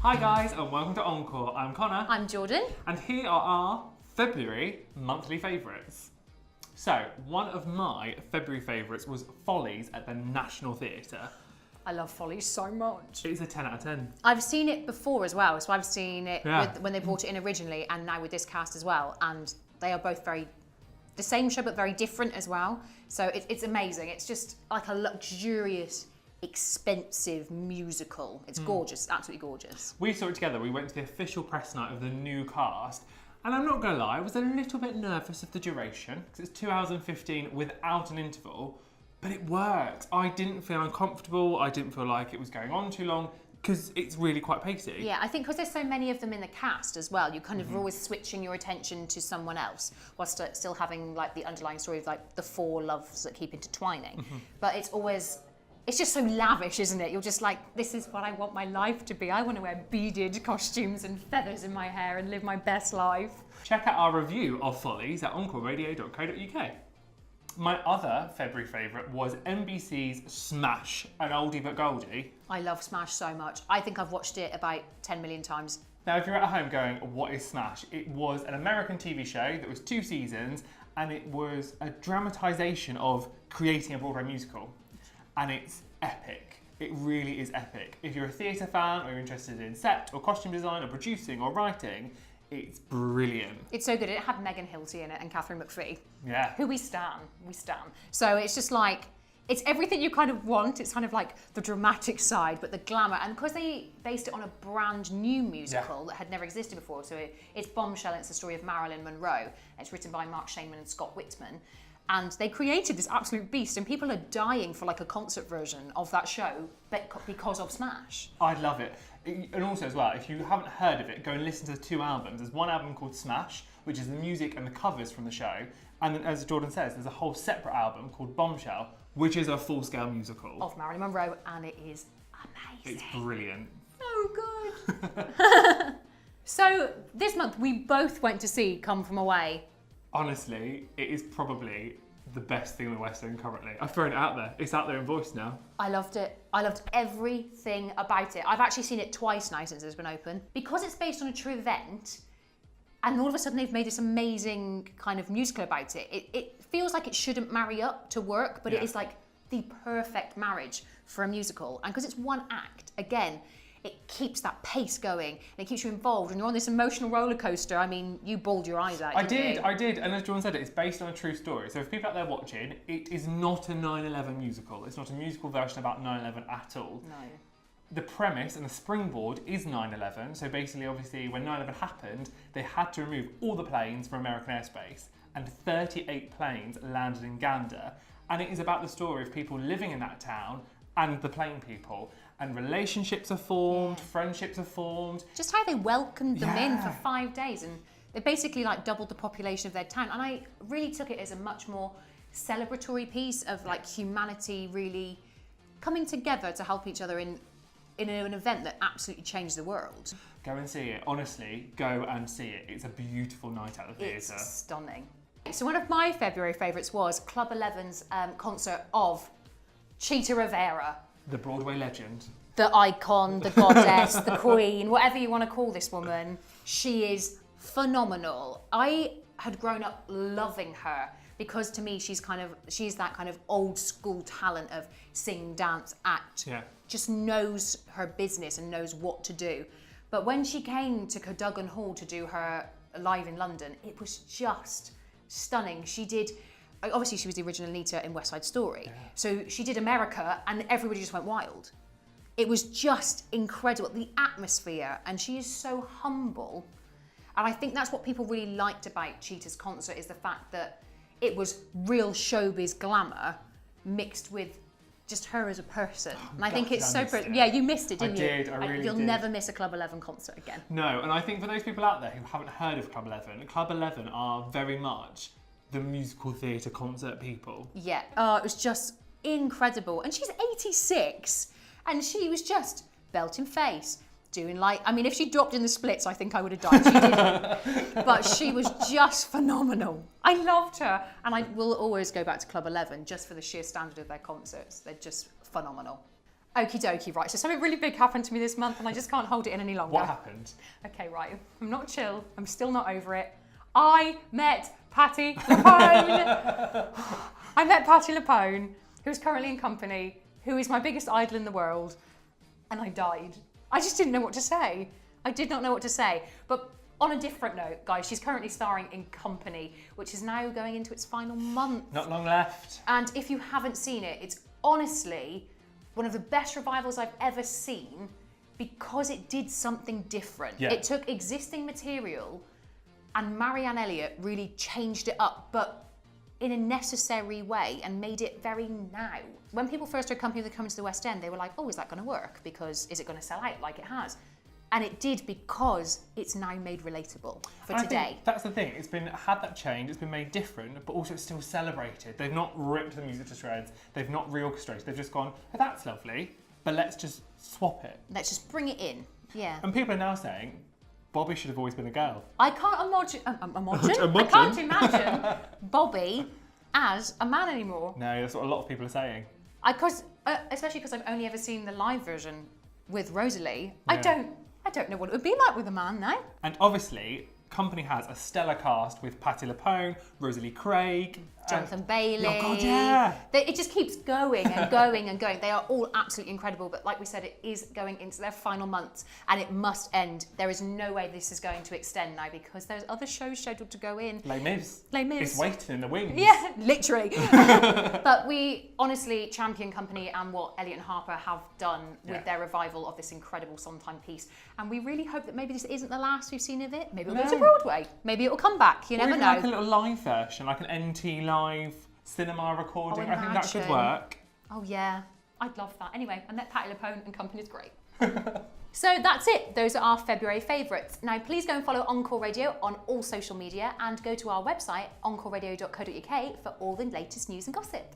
Hi guys and welcome to Encore. I'm Connor. I'm Jordan. And here are our February monthly favourites. So, one of my February favourites was Follies at the National Theatre. I love Follies so much. It's a 10 out of 10. I've seen it before as well, so I've seen it when they brought it in originally and now with this cast as well, and they are both the same show but very different as well. So it's amazing. It's just like a luxurious, expensive musical. It's gorgeous, absolutely gorgeous. We saw it together. We went to the official press night of the new cast. And I'm not going to lie, I was a little bit nervous of the duration because it's 2 hours and 15 without an interval, but it works. I didn't feel uncomfortable. I didn't feel like it was going on too long because it's really quite pacey. Yeah, I think because there's so many of them in the cast as well, you kind of are always switching your attention to someone else whilst still having like the underlying story of like the four loves that keep intertwining. But it's just so lavish, isn't it? You're just like, this is what I want my life to be. I want to wear beaded costumes and feathers in my hair and live my best life. Check out our review of Follies at encoreradio.co.uk. My other February favourite was NBC's Smash, an oldie but goldie. I love Smash so much. I think I've watched it about 10 million times. Now, if you're at home going, what is Smash? It was an American TV show that was 2 seasons, and it was a dramatisation of creating a Broadway musical. And it's epic. It really is epic. If you're a theatre fan or you're interested in set or costume design or producing or writing, it's brilliant. It's so good. It had Megan Hilty in it and Catherine McPhee. Yeah. Who we stan. So it's just like, it's everything you kind of want. It's kind of like the dramatic side, but the glamour. And because they based it on a brand new musical that had never existed before, so it's Bombshell, it's the story of Marilyn Monroe. It's written by Mark Shaman and Scott Whitman. And they created this absolute beast, and people are dying for like a concert version of that show because of Smash. I love it. And also as well, if you haven't heard of it, go and listen to the 2 albums. There's one album called Smash, which is the music and the covers from the show. And then, as Jordan says, there's a whole separate album called Bombshell, which is a full-scale musical. Of Marilyn Monroe, and it is amazing. It's brilliant. So good. So this month we both went to see Come From Away. Honestly, it is probably the best thing in the West End currently. I've thrown it out there. It's out there in voice now. I loved it. I loved everything about it. I've actually seen it twice now since it's been open. Because it's based on a true event, and all of a sudden they've made this amazing kind of musical about it. It feels like it shouldn't marry up to work, but it is like the perfect marriage for a musical. And because it's one act, again, it keeps that pace going and it keeps you involved, and you're on this emotional roller coaster. I mean, you bawled your eyes out. I did. And as Jordan said, it's based on a true story. So if people out there watching, it is not a 9/11 musical. It's not a musical version about 9/11 at all. No. The premise and the springboard is 9/11. So basically, obviously, when 9/11 happened, they had to remove all the planes from American airspace, and 38 planes landed in Gander. And it is about the story of people living in that town and the plane people. And relationships are formed, friendships are formed. Just how they welcomed them in for 5 days, and they basically like doubled the population of their town. And I really took it as a much more celebratory piece of like humanity really coming together to help each other in an event that absolutely changed the world. Go and see it. Honestly, go and see it. It's a beautiful night at the theatre. It's stunning. So one of my February favourites was Club 11's concert of Chita Rivera. The Broadway legend. The icon, the goddess, the queen, whatever you want to call this woman. She is phenomenal. I had grown up loving her because to me she's that kind of old school talent of sing, dance, act. Yeah. Just knows her business and knows what to do. But when she came to Cadagon Hall to do her live in London, it was just stunning. Obviously, she was the original Anita in West Side Story. Yeah. So she did America and everybody just went wild. It was just incredible, the atmosphere, and she is so humble. And I think that's what people really liked about Chita's concert, is the fact that it was real showbiz glamour mixed with just her as a person. And I think it's so... Yeah, you missed it, didn't you? I did, I really did. You'll never miss a Club 11 concert again. No, and I think for those people out there who haven't heard of Club 11 are very much the musical theatre concert people. Yeah, it was just incredible. And she's 86, and she was just belting face, doing if she dropped in the splits, I think I would have died. She didn't. But she was just phenomenal. I loved her, and I will always go back to Club 11 just for the sheer standard of their concerts. They're just phenomenal. Okie dokie, right. So something really big happened to me this month and I just can't hold it in any longer. What happened? Okay, right. I'm not chill. I'm still not over it. I met Patti LuPone. I met Patti LuPone, who's currently in company, who is my biggest idol in the world, and I died. I just didn't know what to say. I did not know what to say. But on a different note, guys, she's currently starring in Company, which is now going into its final month. Not long left. And if you haven't seen it, it's honestly one of the best revivals I've ever seen because it did something different. Yeah. It took existing material and Marianne Elliott really changed it up, but in a necessary way and made it very now. When people first heard Company that come to the West End, they were like, oh, is that going to work? Because is it going to sell out like it has? And it did because it's now made relatable for And today. I think that's the thing. It's been had that change. It's been made different, but also it's still celebrated. They've not ripped the music to shreds. They've not reorchestrated. They've just gone, oh, that's lovely, but let's just swap it. Let's just bring it in. Yeah. And people are now saying, Bobby should have always been a girl. I can't imagine. I can't imagine Bobby as a man anymore. No, that's what a lot of people are saying. Especially because I've only ever seen the live version with Rosalie. Yeah. I don't know what it would be like with a man now. And obviously, Company has a stellar cast with Patti LuPone, Rosalie Craig, Jonathan Bailey. Oh God, yeah. It just keeps going and going and going. They are all absolutely incredible, but like we said, it is going into their final months and it must end. There is no way this is going to extend now because there's other shows scheduled to go in. Les Mis. Les Mis. It's waiting in the wings. Yeah, literally. But we honestly champion Company and what Elliot and Harper have done with their revival of this incredible Sondheim piece. And we really hope that maybe this isn't the last we've seen of it. Maybe it'll go to Broadway. Maybe it'll come back. You never even know. like a little live version, like an NT live cinema recording. I think that could work. Oh yeah, I'd love that. Anyway, I met Patti LuPone and Company's great. So that's it. Those are our February favourites. Now please go and follow Encore Radio on all social media and go to our website encoreradio.co.uk for all the latest news and gossip.